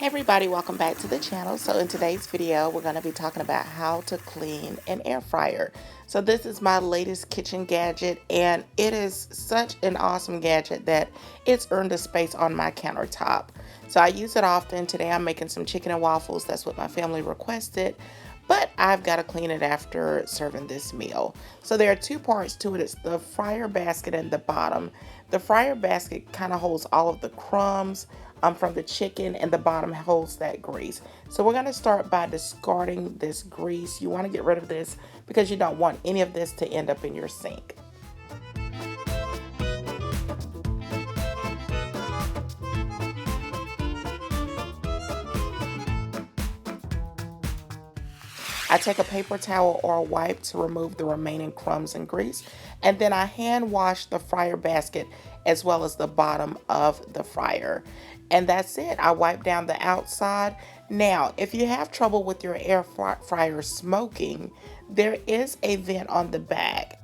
Hey everybody, welcome back to the channel. So in today's video, we're going to be talking about how to clean an air fryer. So this is my latest kitchen gadget, and it is such an awesome gadget that it's earned a space on my countertop. So I use it often. Today I'm making some chicken and waffles. That's what my family requested. But I've got to clean it after serving this meal. So there are two parts to it. It's the fryer basket and the bottom. The fryer basket kind of holds all of the crumbs from the chicken, and the bottom holds that grease. So we're going to start by discarding this grease. You want to get rid of this because you don't want any of this to end up in your sink. I take a paper towel or a wipe to remove the remaining crumbs and grease, and then I hand wash the fryer basket as well as the bottom of the fryer. And that's it. I wipe down the outside. Now, if you have trouble with your air fryer smoking, there is a vent on the back.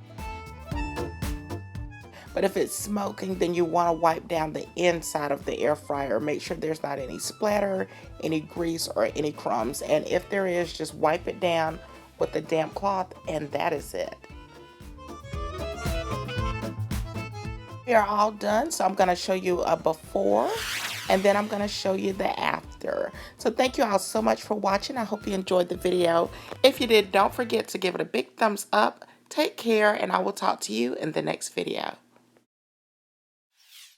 But if it's smoking, then you want to wipe down the inside of the air fryer. Make sure there's not any splatter, any grease, or any crumbs. And if there is, just wipe it down with a damp cloth, and that is it. We are all done, so I'm going to show you a before, and then I'm going to show you the after. So thank you all so much for watching. I hope you enjoyed the video. If you did, don't forget to give it a big thumbs up. Take care, and I will talk to you in the next video.